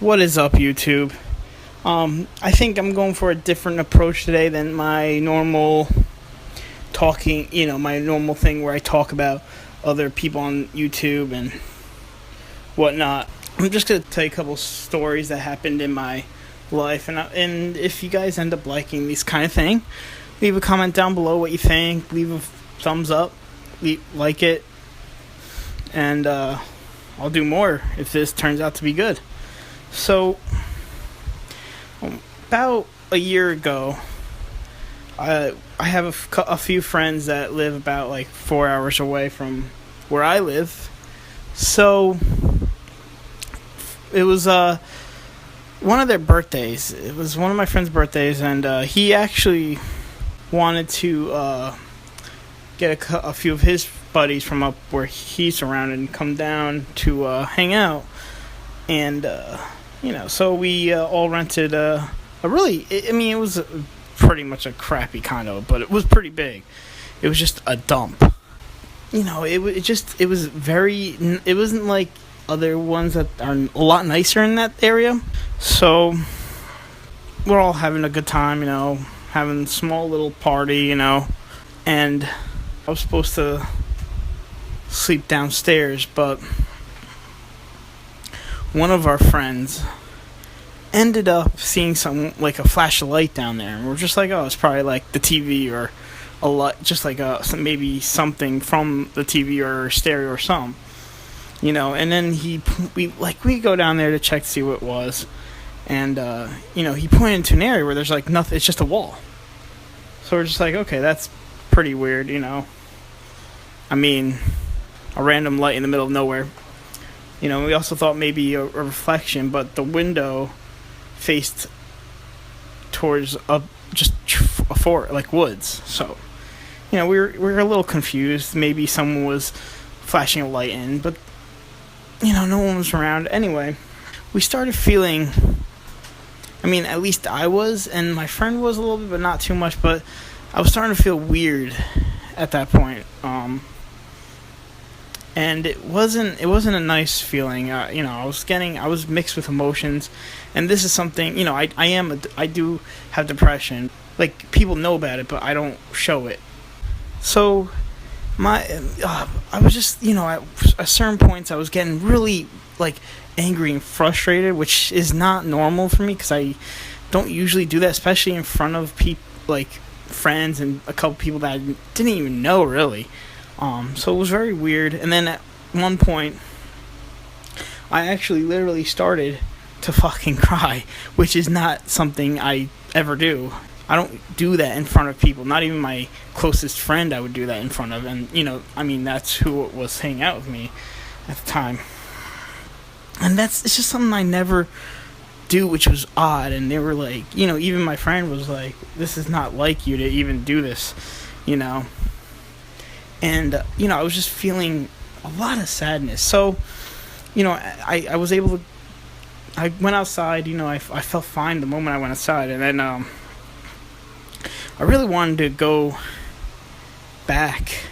What is up, YouTube? I think I'm going for a different approach today than my normal talking, my normal thing where I talk about other people on YouTube and whatnot. I'm just going to tell you a couple stories that happened in my life, and if you guys end up liking this kind of thing, leave a comment down below what you think, leave a thumbs up, like it, and I'll do more if this turns out to be good. So, about a year ago, I have a few friends that live about 4 hours away from where I live. So, it was one of their birthdays. It was one of my friend's birthdays, and he actually wanted to get a few of his buddies from up where he's surrounded and come down to hang out. And so we all rented it was pretty much a crappy condo, but it was pretty big. It was just a dump. It wasn't like other ones that are a lot nicer in that area. So we're all having a good time, having a small little party, and I was supposed to sleep downstairs, but one of our friends ended up seeing a flash of light down there, and we're just like, oh, it's probably the TV or a light, just maybe something from the TV or stereo or something, and then we go down there to check to see what it was, and he pointed to an area where there's nothing, it's just a wall. So we're just like, okay, that's pretty weird, I mean, a random light in the middle of nowhere. We also thought maybe a reflection, but the window faced towards woods. So, we were a little confused. Maybe someone was flashing a light in, but no one was around. Anyway, we started feeling. At least I was, and my friend was a little bit, but not too much. But I was starting to feel weird at that point. And it wasn't a nice feeling. I was mixed with emotions, and this is something. I do have depression. People know about it, but I don't show it. So, I was just at certain points I was getting really angry and frustrated, which is not normal for me because I don't usually do that, especially in front of people friends and a couple people that I didn't even know really. So it was very weird. And then at one point, I actually literally started to fucking cry, which is not something I ever do. I don't do that in front of people. Not even my closest friend I would do that in front of. And, that's who was hanging out with me at the time. And it's just something I never do, which was odd. And they were even my friend was like, this is not like you to even do this, And, I was just feeling a lot of sadness. So, I was able to, I went outside, I felt fine the moment I went outside. And then, I really wanted to go back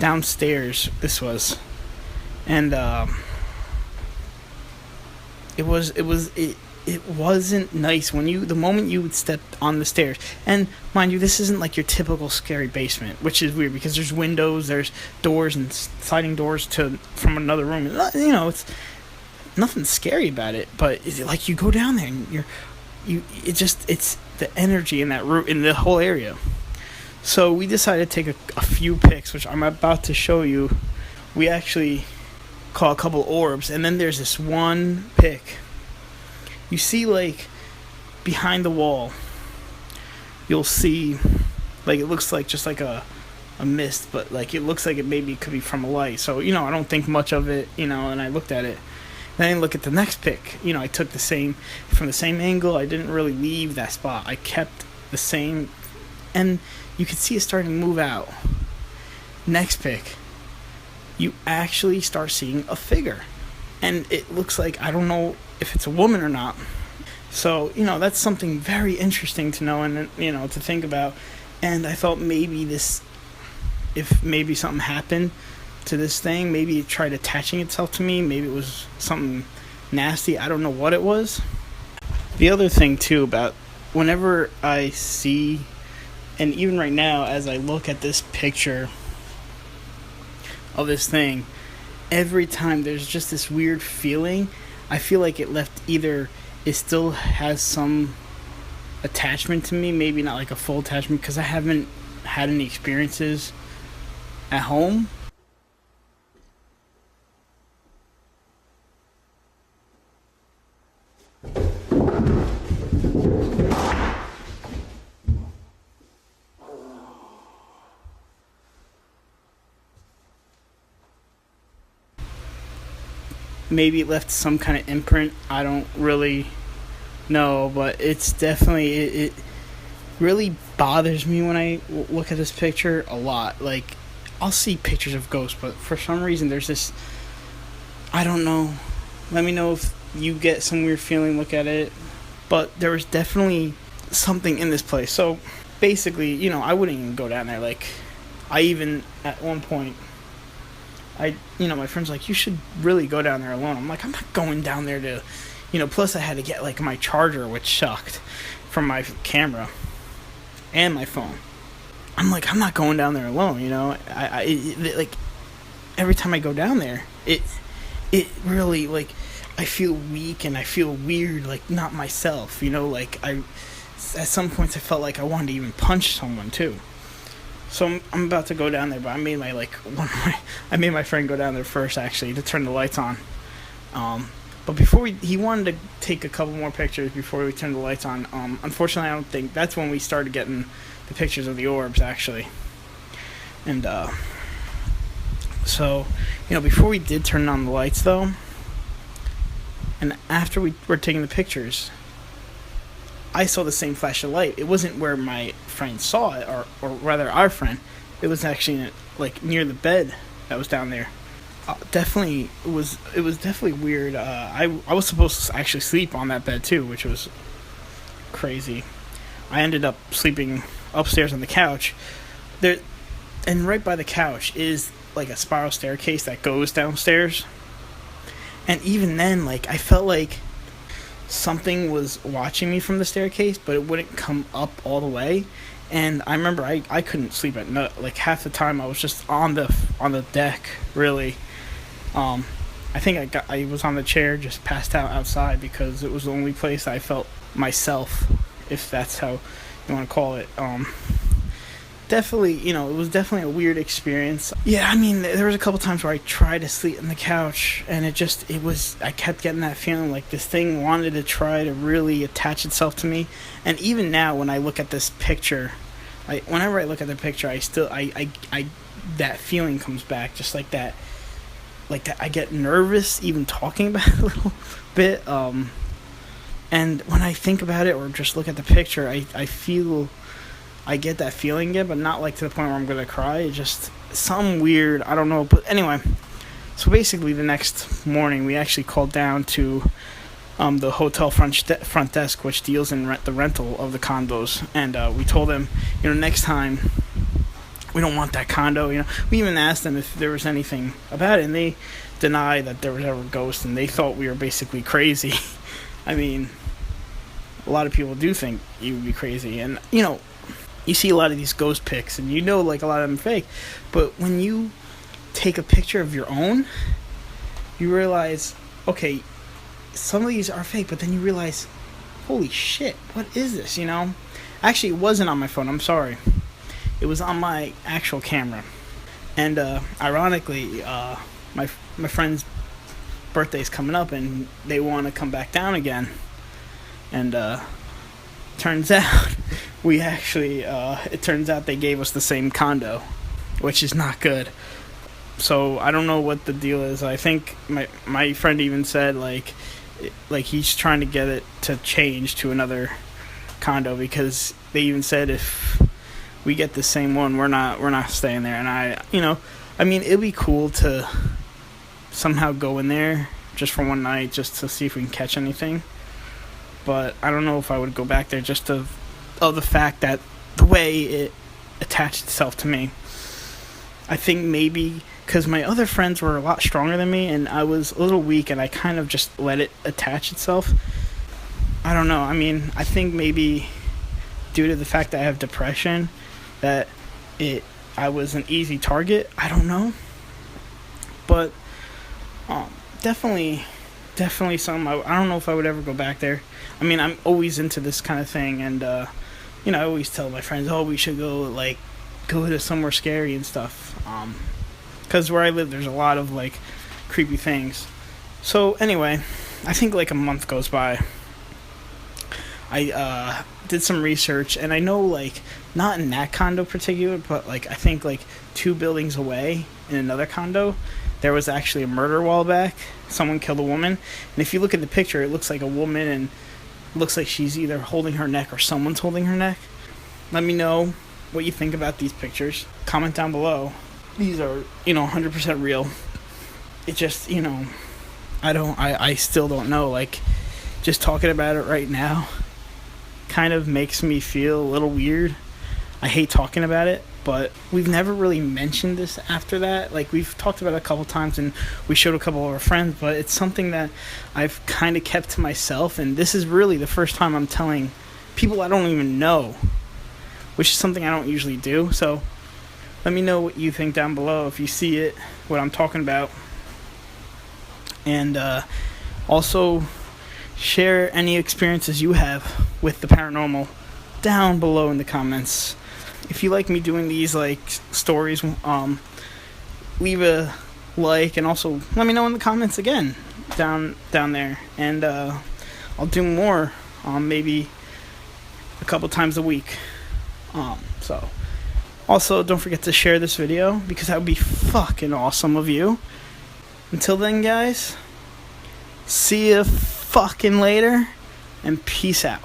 downstairs, this was. And, it wasn't nice the moment you would step on the stairs. And mind you, this isn't your typical scary basement, which is weird because there's windows, there's doors and sliding doors from another room. It's nothing scary about it, but you go down there and it's the energy in that room, in the whole area. So we decided to take a few pics, which I'm about to show you. We actually caught a couple orbs, and then there's this one pic. You see, behind the wall, you'll see, it looks just a mist, but, it looks like it maybe could be from a light. So, I don't think much of it, and I looked at it. Then I look at the next pic. I took from the same angle. I didn't really leave that spot. I kept the same, and you could see it starting to move out. Next pic, you actually start seeing a figure. And it looks I don't know if it's a woman or not. So, that's something very interesting to know and, to think about. And I thought if maybe something happened to this thing, maybe it tried attaching itself to me, maybe it was something nasty. I don't know what it was. The other thing too about whenever I see, and even right now as I look at this picture of this thing, every time there's just this weird feeling. I feel like it left either it still has some attachment to me, maybe not like a full attachment because I haven't had any experiences at home. Maybe it left some kind of imprint. I don't really know, but it's definitely it really bothers me when I look at this picture a lot. Like, I'll see pictures of ghosts, but for some reason there's this. I don't know. Let me know if you get some weird feeling. Look at it, but there was definitely something in this place. So basically, I wouldn't even go down there. Like, I even at one point, my friend's like, you should really go down there alone. I'm like, I'm not going down there to, plus I had to get like my charger, which sucked, from my camera and my phone. I'm like, I'm not going down there alone. Like every time I go down there, it really, like, I feel weak and I feel weird, like not myself. Like at some points I felt like I wanted to even punch someone too. So I'm about to go down there, but I made I made my friend go down there first actually to turn the lights on. But before he wanted to take a couple more pictures before we turned the lights on. Unfortunately, I don't think that's when we started getting the pictures of the orbs actually. And so before we did turn on the lights though, and after we were taking the pictures, I saw the same flash of light. It wasn't where my friend saw it, or rather our friend. It was actually like near the bed that was down there. It was definitely weird. I was supposed to actually sleep on that bed too, which was crazy. I ended up sleeping upstairs on the couch. There, and right by the couch is like a spiral staircase that goes downstairs. And even then, like, I felt like something was watching me from the staircase, but it wouldn't come up all the way. And I remember I couldn't sleep at night. Like half the time I was just on the deck, really. I think I was on the chair, just passed out outside because it was the only place I felt myself, if that's how you want to call it. Definitely, it was definitely a weird experience. Yeah, I mean, there was a couple times where I tried to sleep on the couch, and I kept getting that feeling like this thing wanted to try to really attach itself to me. And even now, when I look at this picture, whenever I look at the picture, that feeling comes back, just like that. Like that, I get nervous even talking about it a little bit. And when I think about it or just look at the picture, I feel. I get that feeling again, but not like to the point where I'm gonna cry. It's just some weird, I don't know. But anyway, so basically the next morning we actually called down to the hotel front desk, which deals in the rental of the condos, and we told them, next time we don't want that condo. We even asked them if there was anything about it, and they denied that there was ever a ghost, and they thought we were basically crazy. I mean, a lot of people do think you would be crazy, and you see a lot of these ghost pics, and like a lot of them are fake. But when you take a picture of your own, you realize, okay, some of these are fake, but then you realize, holy shit, what is this, Actually, it wasn't on my phone, I'm sorry. It was on my actual camera. And ironically, my friend's birthday's coming up, and they want to come back down again. And turns out it turns out they gave us the same condo, which is not good. So I don't know what the deal is. I think my friend even said like he's trying to get it to change to another condo, because they even said if we get the same one, we're not staying there. And I mean, it'd be cool to somehow go in there just for one night, just to see if we can catch anything. But I don't know if I would go back there just of the fact that the way it attached itself to me. I think maybe because my other friends were a lot stronger than me, and I was a little weak, and I kind of just let it attach itself. I don't know. I mean, I think maybe due to the fact that I have depression, that I was an easy target. I don't know, but definitely something. I don't know if I would ever go back there. I mean, I'm always into this kind of thing, and I always tell my friends, "Oh, we should go to somewhere scary and stuff." Because where I live, there's a lot of creepy things. So anyway, I think a month goes by. I did some research, and I know not in that condo particular, but I think 2 buildings away in another condo, there was actually a murder a while back. Someone killed a woman, and if you look at the picture, it looks like a woman, and it looks like she's either holding her neck or someone's holding her neck. Let me know what you think about these pictures. Comment down below. These are 100% real. It just I still don't know. Just talking about it right now kind of makes me feel a little weird. I hate talking about it, but we've never really mentioned this after that. We've talked about it a couple times, and we showed a couple of our friends, but it's something that I've kind of kept to myself, and this is really the first time I'm telling people I don't even know, which is something I don't usually do. So let me know what you think down below if you see it, what I'm talking about. And also share any experiences you have with the paranormal down below in the comments. If you like me doing these stories, leave a like, and also let me know in the comments again down there, and I'll do more, maybe a couple times a week. So also don't forget to share this video, because that would be fucking awesome of you. Until then, guys, see ya fucking later, and peace out.